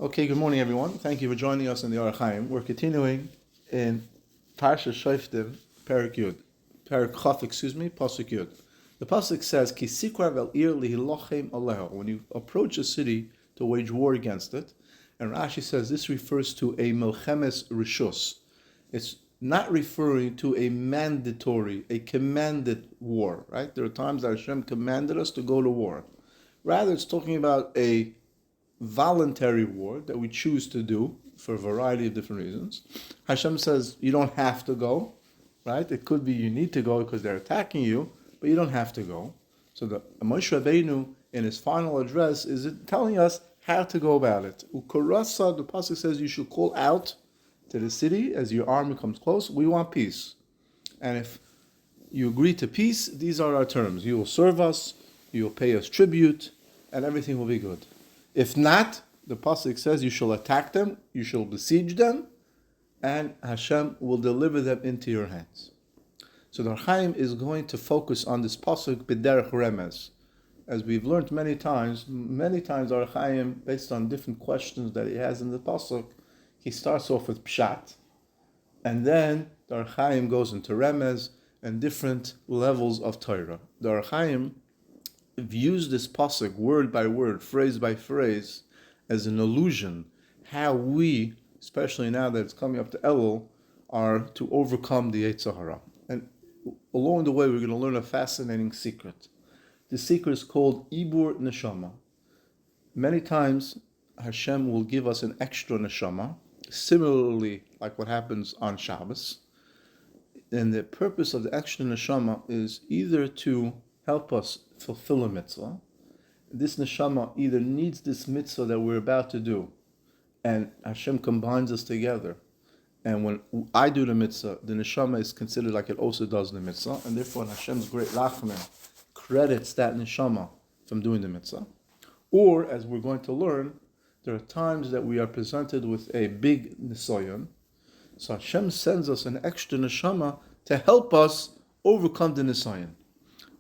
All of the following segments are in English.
Okay, good morning, everyone. Thank you for joining us in the Hachaim. We're continuing in Parshat Shoftim, Perek Yud, Perek Chaf, Pasuk Yud. The pasuk says, "Ki sikra vel ir lihilochem aleho." When you approach a city to wage war against it, and Rashi says this refers to a melchemes rishus. It's not referring to a mandatory, a commanded war. Right? There are times that Hashem commanded us to go to war. Rather, it's talking about a voluntary war that we choose to do for a variety of different reasons. Hashem says you don't have to go, right? It could be you need to go because they're attacking you, but you don't have to go. So the Moshe Rabbeinu, in his final address, is telling us how to go about it. Ukorasa, the pasuk says you should call out to the city as your army comes close. We want peace, and if you agree to peace, these are our terms. You will serve us, you will pay us tribute, and everything will be good. If not, the pasuk says you shall attack them, you shall besiege them, and Hashem will deliver them into your hands. So the Hachaim is going to focus on this pasuk b'derech remez. As we've learned many times our Hachaim, based on different questions that he has in the pasuk, he starts off with pshat, and then the Hachaim goes into remez and different levels of Torah. The Hachaim views this pasuk word by word, phrase by phrase, as an allusion how we, especially now that it's coming up to Elul, are to overcome the Yetzer Hara. And along the way, we're going to learn a fascinating secret. The secret is called Ibur Neshama. Many times, Hashem will give us an extra neshama, similarly like what happens on Shabbos. And the purpose of the extra neshama is either to help us fulfill a mitzvah. This neshama either needs this mitzvah that we're about to do, and Hashem combines us together. And when I do the mitzvah, the neshama is considered like it also does the mitzvah, and therefore Hashem's great rachman credits that neshama from doing the mitzvah. Or, as we're going to learn, there are times that we are presented with a big nisayon, so Hashem sends us an extra neshama to help us overcome the nisayon.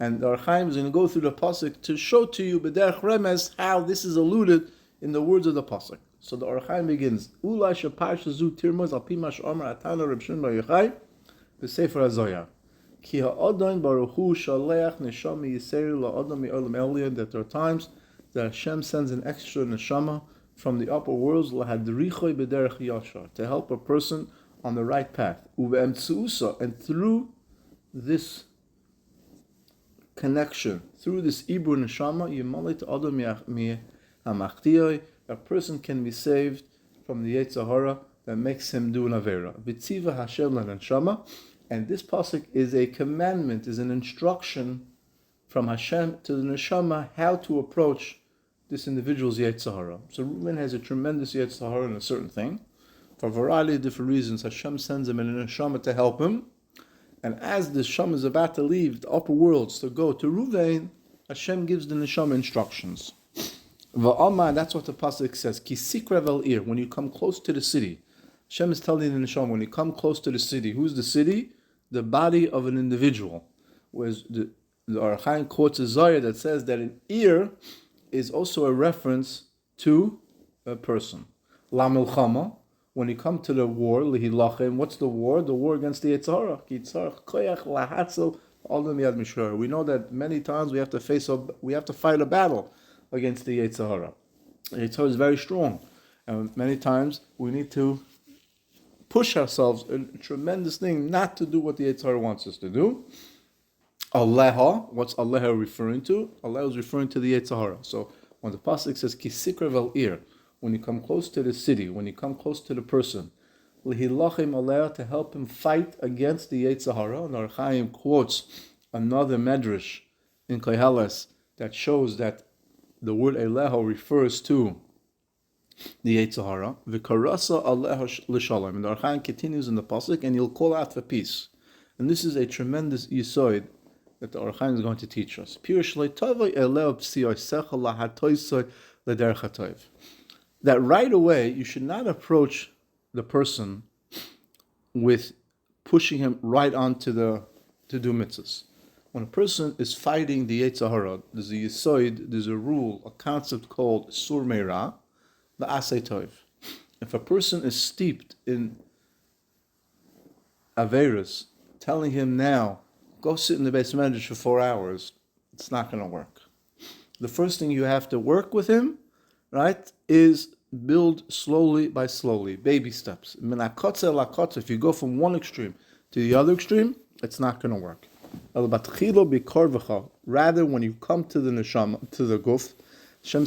And the Hachaim is going to go through the pasuk to show to you b'derech remez how this is alluded in the words of the pasuk. So the Hachaim begins, Ula sheparsha zu tirmos al pi ma she'amar atana Reb Shimon bar Yochai b'sefer HaZohar. Ki ha'adon baruch hu shaleach neshama yisrael la'adon mi'olam elyon, that there are times that Hashem sends an extra neshama from the upper worlds lahadrichoi b'derech yashar, to help a person on the right path. Uve'emtzuusa, and through this connection, through this Ibur Neshama, Yimalit Adam Hamachtioi, a person can be saved from the Yetzer Hara that makes him do an Avera. Vitziva Hashem Neshama, and this pasuk is a commandment, is an instruction from Hashem to the Neshama how to approach this individual's Yetzer Hara. So Reuben has a tremendous Yetzer Hara in a certain thing. For a variety of different reasons, Hashem sends him in a Neshama to help him. And as the neshama is about to leave the upper worlds to go to Ruvain, Hashem gives the neshama instructions. Va'ama, that's what the pasuk says. Ki sikra vel ir, when you come close to the city. Hashem is telling the neshama, when you come close to the city, who's the city? The body of an individual. Whereas the Hachaim quotes a Zohar that says that an ir is also a reference to a person. La milchama, when you come to the war, lihilachem, what's the war? The war against the Yetzer Hara. We know that many times we have to fight a battle against the Yetzer Hara. The Yetzer Hara is very strong, and many times we need to push ourselves, a tremendous thing, not to do what the Yetzer Hara wants us to do. Aleha, what's Aleha referring to? Aleha is referring to the Yetzer Hara. So when the pasuk says Ki sikra vel ir, when you come close to the city, when you come close to the person, lihilachim aleh, to help him fight against the Yetzer Hara. And Hachaim quotes another medrash in Koheles that shows that the word eleho refers to the Yetzer Hara. V'karasa aleho l'shalom. And the Hachaim continues in the pasuk, and he'll call out for peace. And this is a tremendous yisoid that the Hachaim is going to teach us. Pirush le'tavoi eleho p'siyosecha lahatoisoi l'derech hatov. That right away, you should not approach the person with pushing him right onto to do mitzvahs. When a person is fighting the Yetzer Hara, there's a yisoid, there's a rule, a concept called sur meira, la'asei tov. If a person is steeped in Averis, telling him now, go sit in the Beis Medrash for 4 hours, it's not going to work. The first thing you have to work with him, right, is build slowly by slowly, baby steps. Minakotze lakotze, if you go from one extreme to the other extreme, it's not going to work. Rather, when you come to the neshama, to the guf, Hashem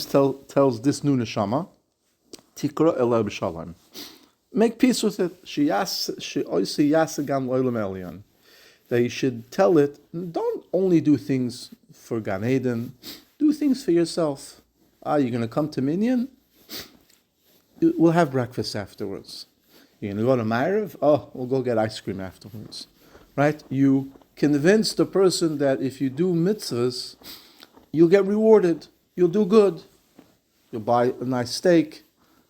tells this new neshama, tikra elel b'shalom. Make peace with it. That you should tell it, don't only do things for Gan Eden, do things for yourself. You're going to come to Minyan? We'll have breakfast afterwards. You're going to go to Ma'ariv? We'll go get ice cream afterwards. Right? You convince the person that if you do mitzvahs, you'll get rewarded. You'll do good. You'll buy a nice steak.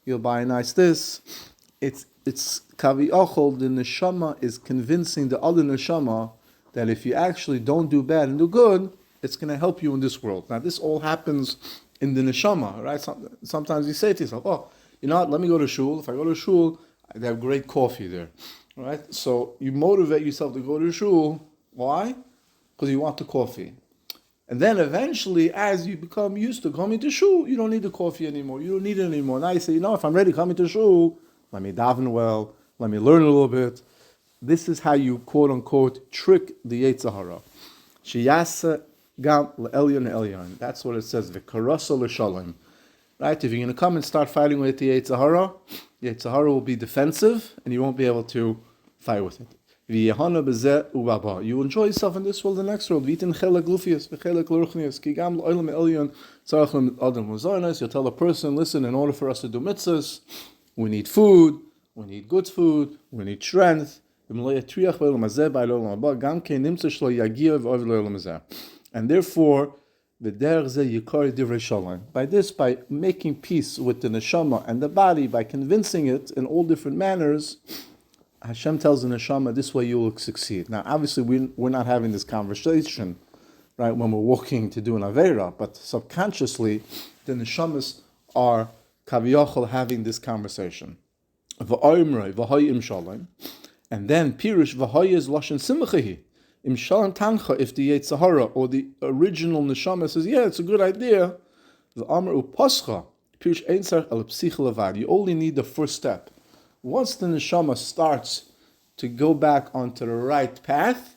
You'll buy a nice this. It's kavi ochol, the neshama is convincing the other neshama that if you actually don't do bad and do good, it's going to help you in this world. Now, this all happens in the neshama, right? Sometimes you say to yourself, you know what, let me go to shul. If I go to shul, they have great coffee there, right? So you motivate yourself to go to shul. Why? Because you want the coffee. And then eventually, as you become used to coming to shul, you don't need the coffee anymore. You don't need it anymore. Now you say, if I'm ready coming to shul, let me daven well, let me learn a little bit. This is how you, quote unquote, trick the Yetzer Hara. Sheyasa gam le'elyon elyon. That's what it says. V'karasa l'shalom. Right? If you're going to come and start fighting with the Yetzer Hara will be defensive, and you won't be able to fight with it. V'yehana b'zeh u'baba. You enjoy yourself in this world, the next world. V'yitin chelek lufias v'chelek l'ruchnias ki gam le'olam elyon tzarach l'adam l'zoynas. You'll tell a person, listen, in order for us to do mitzvahs, we need food, we need good food, we need strength. And therefore, by this, by making peace with the neshama and the body, by convincing it in all different manners, Hashem tells the neshama, this way you will succeed. Now, obviously, we're not having this conversation, right, when we're walking to do an Aveira, but subconsciously, the neshamas are kaviyachol having this conversation. And then Pirush v'hoy is lashon simchahi. Im shalom tancha, if the Yetzer Hara or the original neshama says, yeah, it's a good idea, the amr upascha, Pirush ein tzarich el psicha levad. You only need the first step. Once the neshama starts to go back onto the right path,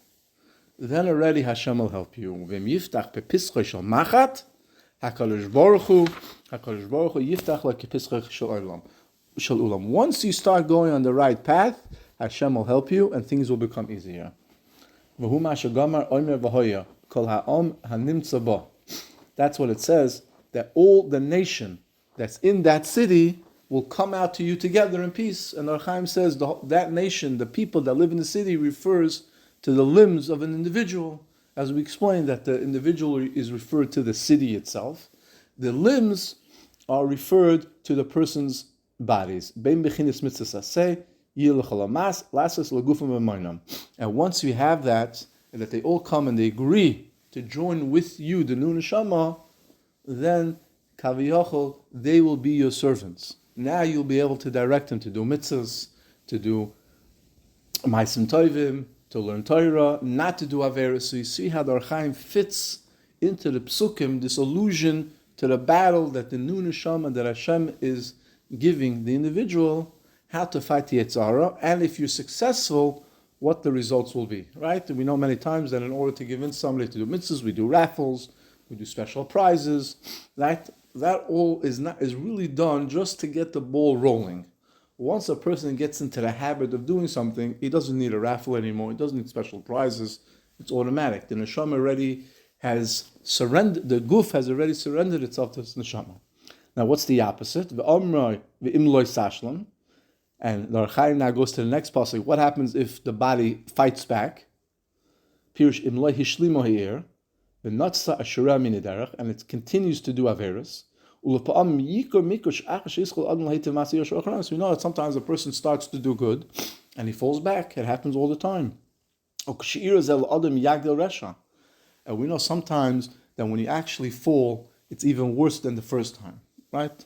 then already Hashem will help you. V'im yiftach bepischa shel machat, Hakadosh Baruch Hu yiftach lekepischa shel olam. Once you start going on the right path, Hashem will help you and things will become easier. That's what it says, that all the nation that's in that city will come out to you together in peace. And Hachaim says that nation, the people that live in the city, refers to the limbs of an individual. As we explained, that the individual is referred to the city itself. The limbs are referred to the person's bodies. And once you have that, and that they all come and they agree to join with you, the new neshama, then kaviyachol, they will be your servants. Now you'll be able to direct them to do mitzvahs, to do ma'asim tovim, to learn Torah, not to do averos. So you see how the Hachaim fits into the psukim, this allusion to the battle that the new neshama, that Hashem is giving the individual, how to fight the Yetzer Hara, and if you're successful, what the results will be, right? We know many times that in order to convince somebody to do mitzvahs, we do raffles, we do special prizes, right? That all is really done just to get the ball rolling. Once a person gets into the habit of doing something, he doesn't need a raffle anymore, he doesn't need special prizes, it's automatic. The neshama already has surrendered, the guf has already surrendered itself to its neshama. Now what's the opposite? Ve'omroi ve'imloi sashlam. And the Hachaim now goes to the next pasuk. What happens if the body fights back? Pirush imloi hishlimo he'ir. V'natsa ashura min derech, and it continues to do averos. So we know that sometimes a person starts to do good and he falls back. It happens all the time. And we know sometimes that when you actually fall, it's even worse than the first time. right?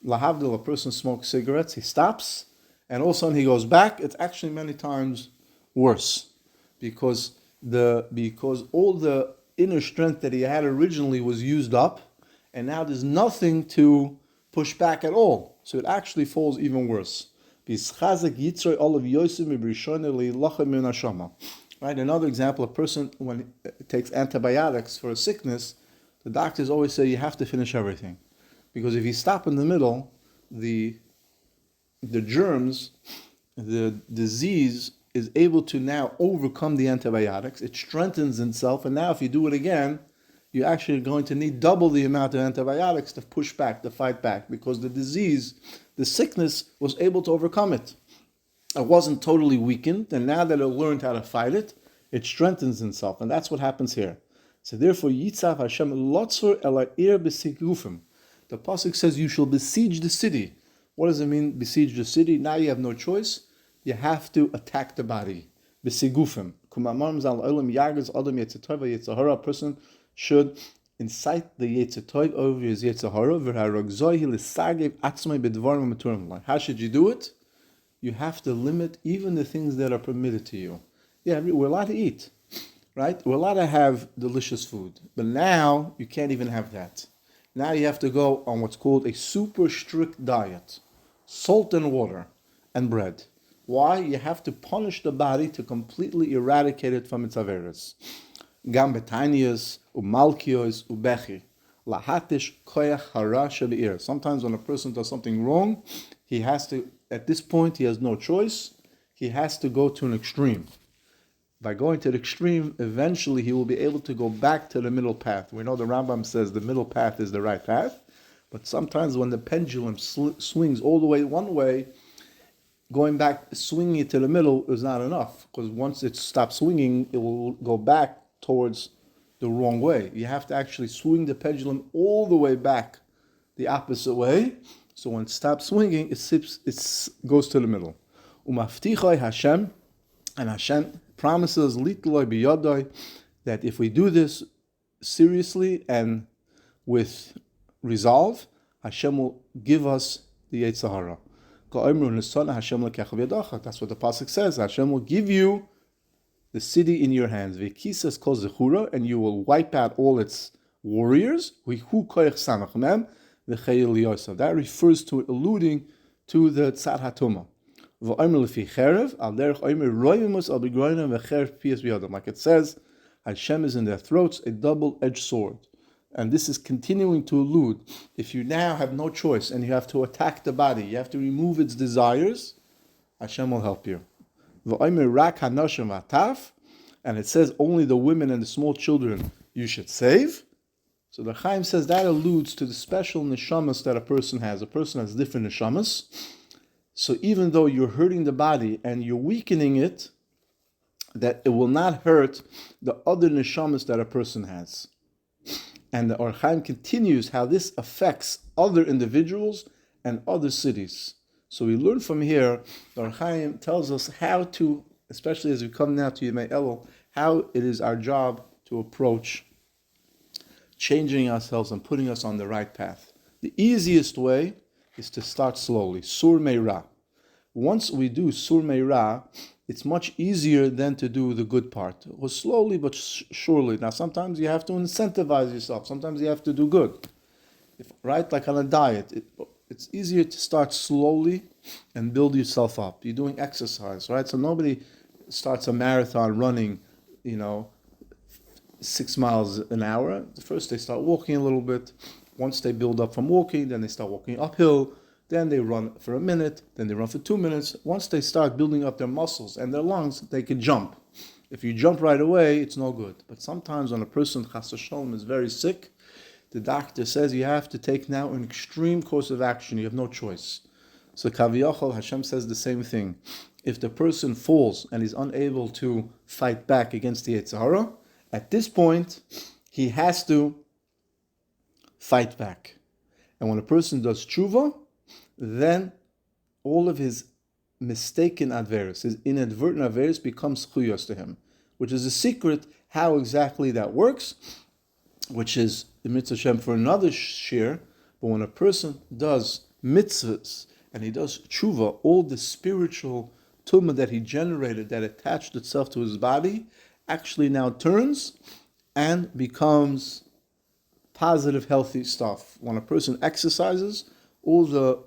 Lahavdil, a person smokes cigarettes, he stops, and all of a sudden he goes back. It's actually many times worse, because all the inner strength that he had originally was used up, and now there's nothing to push back at all. So it actually falls even worse. Right? Another example, a person when it takes antibiotics for a sickness, the doctors always say you have to finish everything. Because if you stop in the middle, the germs, the disease is able to now overcome the antibiotics. It strengthens itself, and now if you do it again, you're actually going to need double the amount of antibiotics to push back, to fight back, because the disease, the sickness, was able to overcome it. It wasn't totally weakened, and now that it learned how to fight it, it strengthens itself, and that's what happens here. So therefore, Yitzhak Hashem lotzor elayir b'sigufim. The pasuk says you shall besiege the city. What does it mean, besiege the city? Now you have no choice. You have to attack the body. B'sigufim. A person should incite the Yetzer Tov over his Yetzer Hara. How should you do it? You have to limit even the things that are permitted to you. Yeah, we're allowed to eat, right? We're allowed to have delicious food. But now you can't even have that. Now you have to go on what's called a super strict diet. Salt and water and bread. Why? You have to punish the body to completely eradicate it from its averas. Gam betanias, umalkios, ubechi. Lahatish koyach hara sheli'ir. Sometimes when a person does something wrong, he has to, at this point, he has no choice. He has to go to an extreme. By going to the extreme, eventually he will be able to go back to the middle path. We know the Rambam says the middle path is the right path, but sometimes when the pendulum swings all the way one way, going back, swinging it to the middle is not enough, because once it stops swinging, it will go back towards the wrong way. You have to actually swing the pendulum all the way back the opposite way, so when it stops swinging, it goes to the middle. Umaftichai Hashem, and Hashem promises litloi biyadai, that if we do this seriously and with resolve, Hashem will give us the Yetzer Hara. That's what the pasuk says. Hashem will give you the city in your hands. And you will wipe out all its warriors. That refers to alluding to the Tzad HaTumah. Like it says, Hashem is in their throats, a double-edged sword. And this is continuing to allude, if you now have no choice and you have to attack the body, you have to remove its desires, Hashem will help you. And it says only the women and the small children you should save. So the Chaim says that alludes to the special neshamas that a person has. A person has different neshamas. So even though you're hurting the body and you're weakening it, that it will not hurt the other neshamas that a person has. And the Hachaim continues how this affects other individuals and other cities. So we learn from here, the Hachaim tells us how to, especially as we come now to Yemei Elul, how it is our job to approach changing ourselves and putting us on the right path. The easiest way is to start slowly. Sur Meira. Once we do Sur Meira, it's much easier than to do the good part. Well, slowly but surely. Now, sometimes you have to incentivize yourself. Sometimes you have to do good. Right? Like on a diet. It's easier to start slowly and build yourself up. You're doing exercise, right? So nobody starts a marathon running, 6 miles an hour. First they start walking a little bit. Once they build up from walking, then they start walking uphill. Then they run for a minute, then they run for 2 minutes. Once they start building up their muscles and their lungs, they can jump. If you jump right away, it's no good. But sometimes when a person, chas v'sholom, is very sick, the doctor says you have to take now an extreme course of action. You have no choice. So Kaviyachol, Hashem says the same thing. If the person falls and is unable to fight back against the Yetzer Hara, at this point, he has to fight back. And when a person does tshuva, then all of his mistaken adveres, his inadvertent adveres, becomes chuyos to him, which is a secret how exactly that works, which is the mitzvah Shem for another shir. But when a person does mitzvahs and he does tshuva, all the spiritual tumah that he generated, that attached itself to his body, actually now turns and becomes positive, healthy stuff. When a person exercises, all the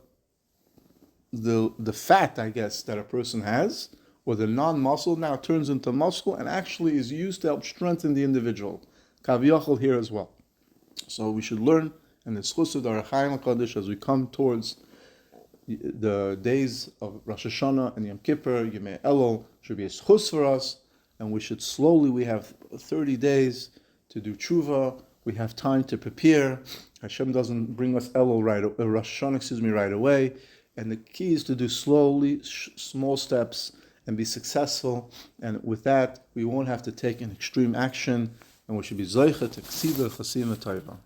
fat, I guess, that a person has, or the non-muscle, now turns into muscle and actually is used to help strengthen the individual. Kaviyachol here as well. So we should learn in the schus of the Hachaim Hakadosh as we come towards the days of Rosh Hashanah and Yom Kippur, Yemei Elul, should be a schus for us, and we should slowly, we have 30 days to do tshuva, we have time to prepare. Hashem doesn't bring us Elul Rosh Hashanah, right away, and the key is to do slowly, small steps, and be successful, and with that, we won't have to take an extreme action, and we should be zoicha to ksiva chasima taiva.